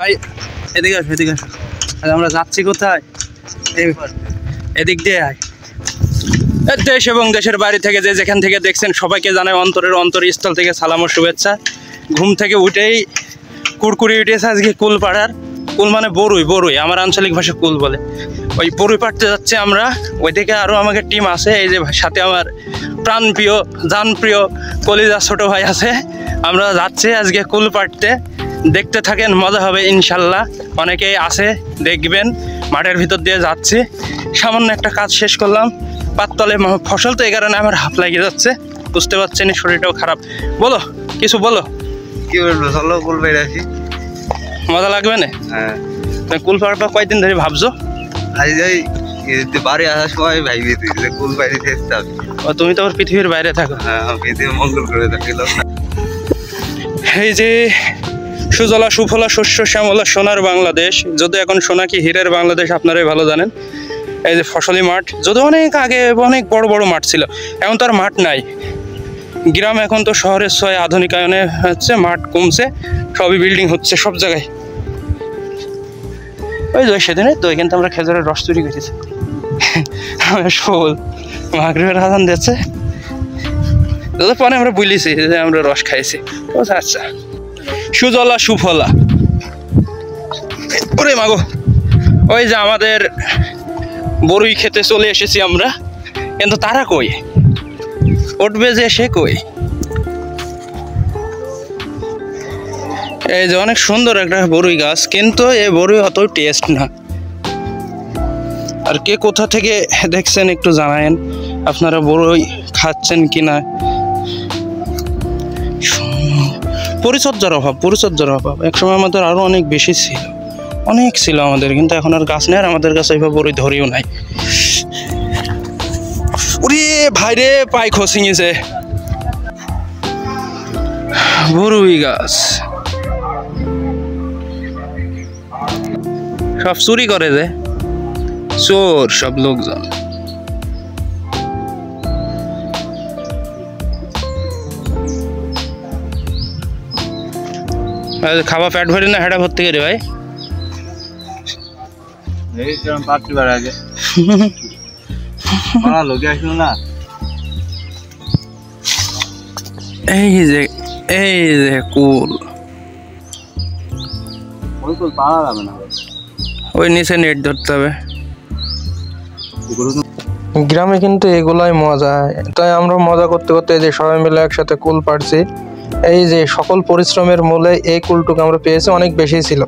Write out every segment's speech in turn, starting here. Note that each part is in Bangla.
ভাই এদিকে আসো, এদিকে আসো। আমরা যাচ্ছি কোথায়? এদিক দিয়ে আয়। দেশ এবং দেশের বাইরে থেকে যে যেখান থেকে দেখছেন সবাইকে জানাই অন্তরস্থল থেকে সালাম ও শুভেচ্ছা। ঘুম থেকে উঠেই কুড়কুড়ি উঠেছে আজকে কুল পাড়ার। কুল মানে বরুই, আমার আঞ্চলিক ভাষা কুল বলে। ওই বরুই পাড়তে যাচ্ছে আমরা। ওইদিকে আরও আমাকে টিম আছে, এই যে সাথে আমার প্রাণপ্রিয় জানপ্রিয় কলিজা ছোট ভাই আছে। আমরা যাচ্ছি আজকে কুল পাড়তে। দেখতে থাকেন, মজা হবে ইনশাল্লাহ। অনেকেই আছে, দেখবেন। মাঠের ভিতর দিয়ে যাচ্ছি, সামান্য একটা কাজ শেষ করলাম। পাততলে ফসল তো, এই কারণে আমার হাফ লাগিয়ে যাচ্ছে, বুঝতে পারছেন, শরীরটাও খারাপ। বলো কিছু বলো। কি বলবো, চলো কুল পাড়ে আসি, মজা লাগবে না? হ্যাঁ। কুল পাড়া কয়দিন ধরে ভাবছো? আজ যাই বাড়ি আসার সময় ভাইবি তুই কুল পাড়ে খেতে হবে। তুমি তো আবার পৃথিবীর বাইরে থাকো। হ্যাঁ, পৃথিবী মঙ্গল করে থাকি। এই যে সুজলা সুফলা শস্য শ্যামলা সোনার বাংলাদেশ, যদি এখন সোনা কি হীরের বাংলাদেশ আপনারাই ভালো জানেন। এই যে ফসলি মাঠ, যদি অনেক আগে অনেক বড় বড় মাঠ ছিল, এখন তো আর মাঠ নাই। গ্রাম এখন তো শহরের ছয় আধুনিকায়নে হচ্ছে, মাঠ কমছে, সবই বিল্ডিং হচ্ছে সব জায়গায়। ওই যে সেদিনে তো এখান থেকে আমরা খেজুরের রস চুরি করেছি। শোল মাগরিবের আজান দিচ্ছে, পরে আমরা বুঝেছি যে আমরা রস খাইছি। আচ্ছা, সুজলা সুফলা। ওরে মাগো, ওই যে আমাদের বরুই খেতে চলে এসেছি আমরা, কিন্তু তারা কই উঠবে যে, সে কই? এই যে অনেক সুন্দর একটা বরুই গাছ, কিন্তু এই বরুই অত টেস্ট না। আর কে কোথা থেকে দেখছেন একটু জানায়েন, আপনারা বরুই খাচ্ছেন কিনা। পরিচর্যার অভাব। একসময় আমাদের আরো অনেক বেশি ছিল, অনেক ছিল আমাদের, কিন্তু এখন আর গাছ নেই, আর আমাদের কাছে ওইভাবে বরুই ধরেও নাই। ওরে ভাইরে, পাই খসিয়েছে বরুই গাছ। সব চুরি করে, যে চোর সব লোকজন। খাওয়া পেট ভরে না, হেঁটা ভর্তি করে ভাই। এই যে কুল, ওই নিচে নেট ধরতে হবে। গ্রামে কিন্তু এগুলাই মজা, তাই আমরা মজা করতে করতে এই যে সবাই মিলে একসাথে কুল পাড়ছি। এই যে সকল পরিশ্রমের মূলে এই কুলটুকু আমরা পেয়েছি, অনেক বেশি ছিল।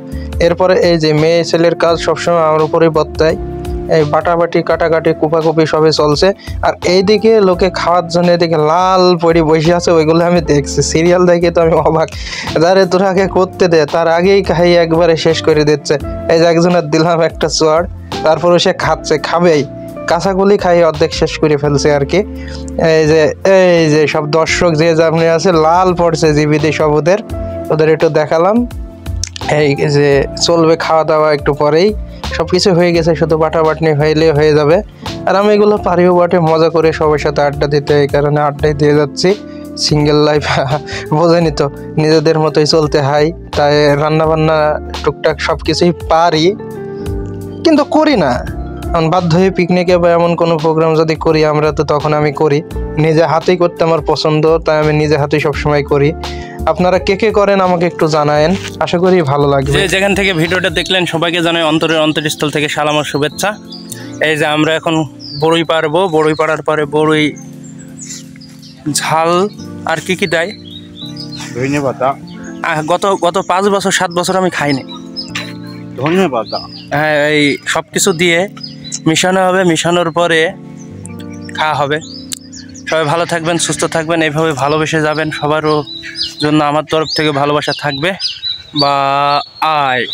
এরপরে এই যে মেয়ে ছেলের কাজ সবসময় আমার উপরেই বর্তায়। এই বাটাবাটি কাটাকাটি কুপাকুপি সবই চলছে। আর এইদিকে লোকে খাওয়ার জন্য এদিকে লাল পরি বসে আছে, ওইগুলো আমি দেখছি। সিরিয়াল দেখে তো আমি অবাক, যারে তোরা আগে করতে দে, তার আগেই খাই একবারে শেষ করে দিচ্ছে। এই যে একজনের দিলাম একটা চড়, তারপরে সে খাবেই, কাঁচাগুলি খাই অর্ধেক শেষ করে ফেলছে আর কি। এই যে সব দর্শক যে যেমনি আছে, লাল পড়ছে জীবিত সব, ওদের একটু দেখালাম। এই যে চলবে খাওয়া দাওয়া একটু পরেই, সবকিছু হয়ে গেছে, শুধু বাটাবাটনি হইলে হয়ে যাবে। আর আমি এগুলো পারিও বাটে মজা করে সবার সাথে আড্ডা দিতে, এই কারণে আড্ডাই দিয়ে যাচ্ছি। সিঙ্গেল লাইফ বোঝেনি তো, নিজেদের মতোই চলতে হয়। তাই রান্না বান্না টুকটাক সব কিছুই পারি, কিন্তু করি না। কারণ বাধ্য হয়ে পিকনিকে বা এমন কোনো প্রোগ্রাম যদি করি আমরা, তো তখন আমি করি নিজে হাতেই করতে আমার পছন্দ, তাই আমি নিজে হাতেই সবসময় করি। আপনারা কে কে করেন আমাকে একটু জানায়েন, আশা করি ভালো লাগবে। যেখান থেকে ভিডিওটা দেখলেন সবাইকে জানাই অন্তরস্থল থেকে সালাম আর শুভেচ্ছা। এই যে আমরা এখন বরুই পাড়বো, বরুই পাড়ার পরে বরুই ঝাল আর কি দেয়, ধনে পাতা। গত 5 বছর 7 বছর আমি খাইনি ধনে পাতা। হ্যাঁ, এই সব কিছু দিয়ে মিশানো হবে, মিশানোর পরে খাওয়া হবে। সবাই ভালো থাকবেন, সুস্থ থাকবেন, এইভাবে ভালোবেসে যাবেন। সবারও জন্য আমার তরফ থেকে ভালোবাসা থাকবে। বা আয়।